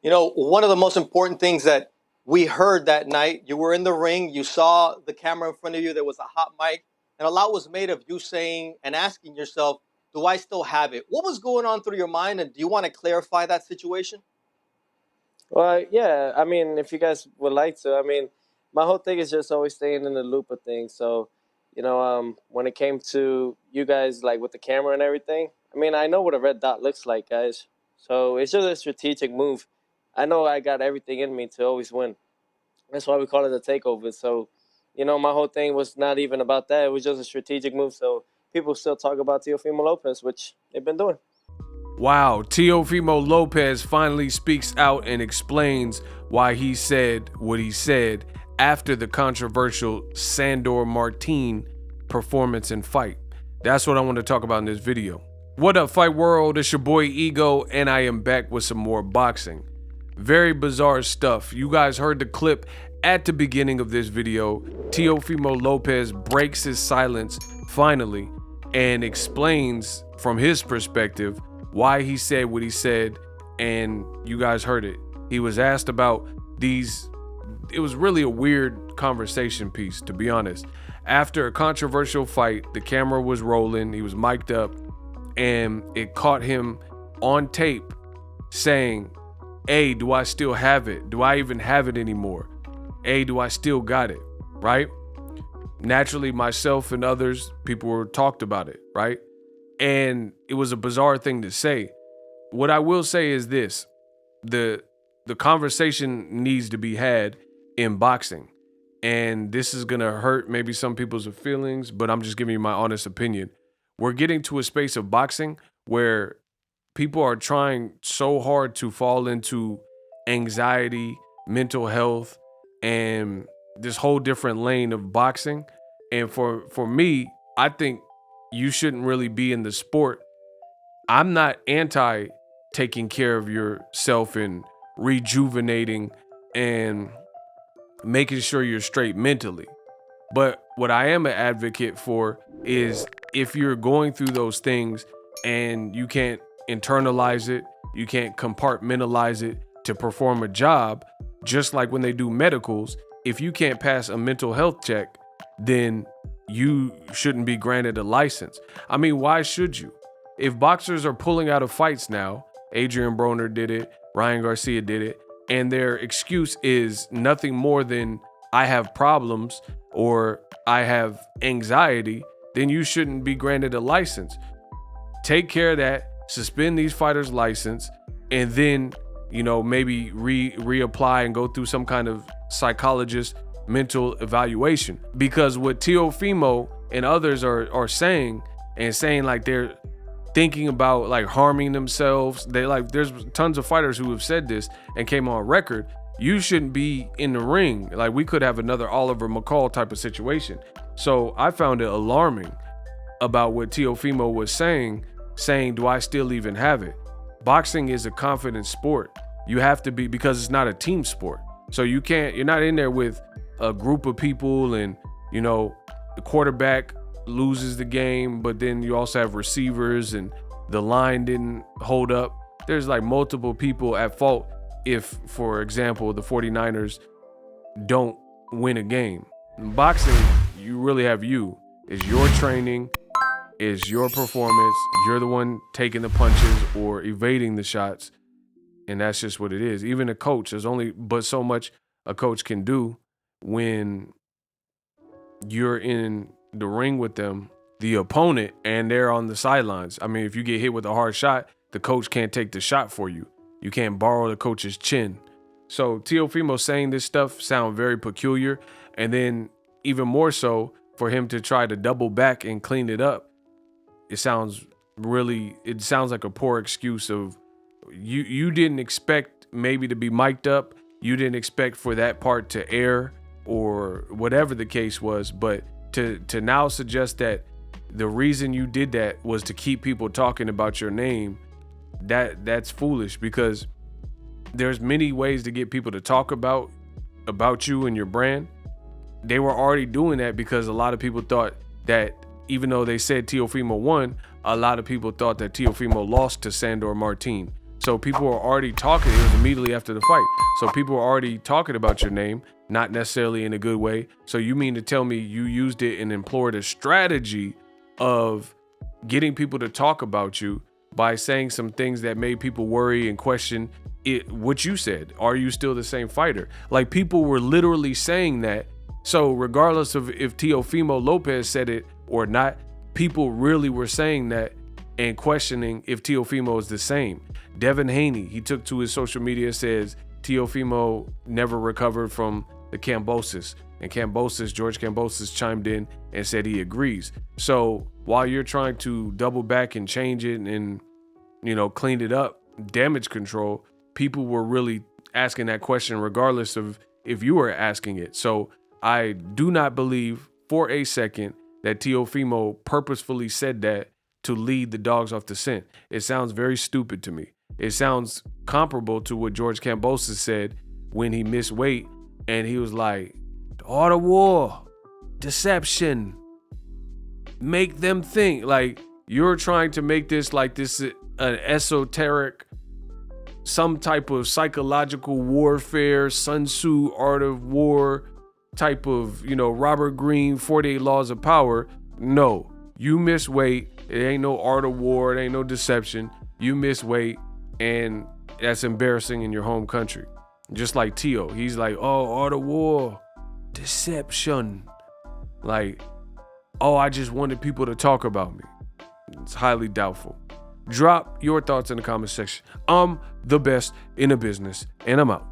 You know, one of the most important things that we heard that night, you were in the ring, you saw the camera in front of you, there was a hot mic, and a lot was made of you saying and asking yourself, do I still have it? What was going on through your mind, and do you want to clarify that situation? Well, yeah, I mean, if you guys would like to, I mean, my whole thing is just always staying in the loop of things. So, when it came to you guys, like with the camera and everything, I mean, I know what a red dot looks like, guys. So it's just a strategic move. I know I got everything in me to always win. That's why we call it a takeover. So, my whole thing was not even about that. It was just a strategic move. So people still talk about Teofimo Lopez, which they've been doing. Wow, Teofimo Lopez finally speaks out and explains why he said what he said after the controversial Sandor Martin performance and fight. That's what I want to talk about in this video. What up, Fight World? It's your boy Ego, and I am back with some more boxing. Very bizarre stuff. You guys heard the clip at the beginning of this video. Teofimo Lopez breaks his silence finally and explains from his perspective why he said what he said, and you guys heard it. He was asked about these. It was really a weird conversation piece, to be honest. After a controversial fight, the camera was rolling, he was mic'd up, and it caught him on tape saying, hey, do I still have it? Do I even have it anymore? Hey, do I still got it? Right? Naturally, myself and others, people were talked about it, right? And it was a bizarre thing to say. What I will say is this: the conversation needs to be had in boxing. And this is gonna hurt maybe some people's feelings, but I'm just giving you my honest opinion. We're getting to a space of boxing where people are trying so hard to fall into anxiety, mental health, and this whole different lane of boxing. And for me, I think you shouldn't really be in the sport. I'm not anti taking care of yourself and rejuvenating and making sure you're straight mentally. But what I am an advocate for is if you're going through those things and you can't internalize it, you can't compartmentalize it to perform a job, just like when they do medicals, if you can't pass a mental health check, then you shouldn't be granted a license. I mean, why should you? If boxers are pulling out of fights now, Adrian Broner did it, Ryan Garcia did it, and their excuse is nothing more than I have problems or I have anxiety, then you shouldn't be granted a license. Take care of that, suspend these fighters' license, and then, maybe reapply and go through some kind of psychologist mental evaluation. Because what Teofimo and others are saying like they're thinking about like harming themselves. There's tons of fighters who have said this and came on record. You shouldn't be in the ring. Like, we could have another Oliver McCall type of situation. So I found it alarming about what Teofimo was saying, do I still even have it? Boxing is a confident sport. You have to be, because it's not a team sport. So you're not in there with a group of people and, the quarterback loses the game, but then you also have receivers and the line didn't hold up. There's like multiple people at fault if, for example, the 49ers don't win a game. In boxing, you really have you. It's your training, it's your performance. You're the one taking the punches or evading the shots. And that's just what it is. Even a coach, there's only but so much a coach can do when you're in the ring with them, the opponent, and they're on the sidelines. I mean, if you get hit with a hard shot, the coach can't take the shot for you. You can't borrow the coach's chin. So Teofimo saying this stuff sound very peculiar. And then even more so for him to try to double back and clean it up. It sounds like a poor excuse of you didn't expect maybe to be mic'd up. You didn't expect for that part to air or whatever the case was. But to now suggest that the reason you did that was to keep people talking about your name, that's foolish, because there's many ways to get people to talk about you and your brand. They were already doing that because a lot of people thought that even though they said Teofimo won, a lot of people thought that Teofimo lost to Sandor Martin. So people were already talking. It was immediately after the fight. So people were already talking about your name, not necessarily in a good way. So you mean to tell me you used it and employed a strategy of getting people to talk about you by saying some things that made people worry and question what you said? Are you still the same fighter? Like, people were literally saying that. So regardless of if Teofimo Lopez said it or not, people really were saying that and questioning if Teofimo is the same. Devin Haney, he took to his social media, says Teofimo never recovered from the Kambosos. And George Kambosos chimed in and said he agrees. So while you're trying to double back and change it and, you know, clean it up, damage control, people were really asking that question regardless of if you were asking it. So I do not believe for a second that Teofimo purposefully said that to lead the dogs off the scent. It sounds very stupid to me. It sounds comparable to what George Kambosos said when he missed weight and he was like, "Art of war, deception, make them think." Like, you're trying to make this like this an esoteric, some type of psychological warfare, Sun Tzu, art of war type of, you know, Robert Greene, 48 Laws of Power. No, you miss weight. It ain't no art of war. It ain't no deception. You miss weight, and that's embarrassing in your home country. Just like Teo, he's like, "Oh, art of war, deception." Like, "Oh, I just wanted people to talk about me." It's highly doubtful. Drop your thoughts in the comment section. I'm the best in the business, and I'm out.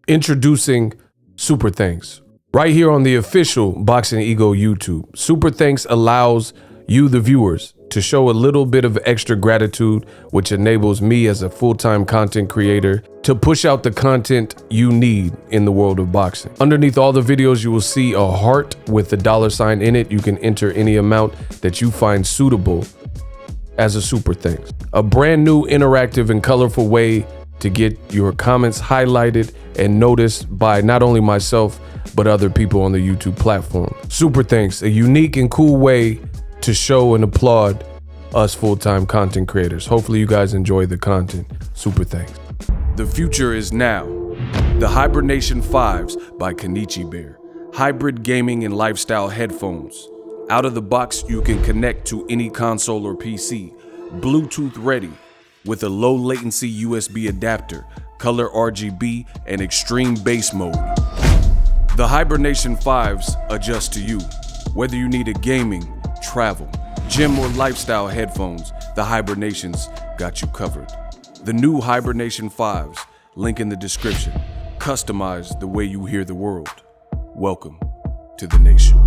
Introducing Super Thanks. Right here on the official Boxingego YouTube. Super Thanks allows you, the viewers, to show a little bit of extra gratitude, which enables me as a full-time content creator to push out the content you need in the world of boxing. Underneath all the videos, you will see a heart with the $sign in it. You can enter any amount that you find suitable as a super thanks. A brand new, interactive, and colorful way to get your comments highlighted and noticed by not only myself, but other people on the YouTube platform. Super thanks, a unique and cool way to show and applaud us full-time content creators. Hopefully you guys enjoy the content. Super thanks. The future is now. The Hibernation 5s by Kenichi Bear. Hybrid gaming and lifestyle headphones. Out of the box, you can connect to any console or PC. Bluetooth ready with a low latency USB adapter, color RGB, and extreme bass mode. The Hibernation 5s adjust to you. Whether you need a gaming, travel, gym, or lifestyle headphones, the Hibernations got you covered. The new Hibernation 5s, link in the description. Customize the way you hear the world. Welcome to the nation.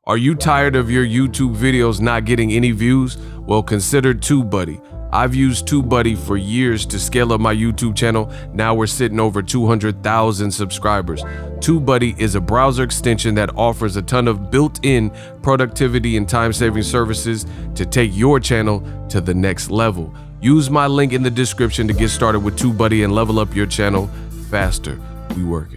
Are you tired of your YouTube videos not getting any views? Well, consider TubeBuddy. I've used TubeBuddy for years to scale up my YouTube channel. Now we're sitting over 200,000 subscribers. TubeBuddy is a browser extension that offers a ton of built-in productivity and time-saving services to take your channel to the next level. Use my link in the description to get started with TubeBuddy and level up your channel faster. We work it.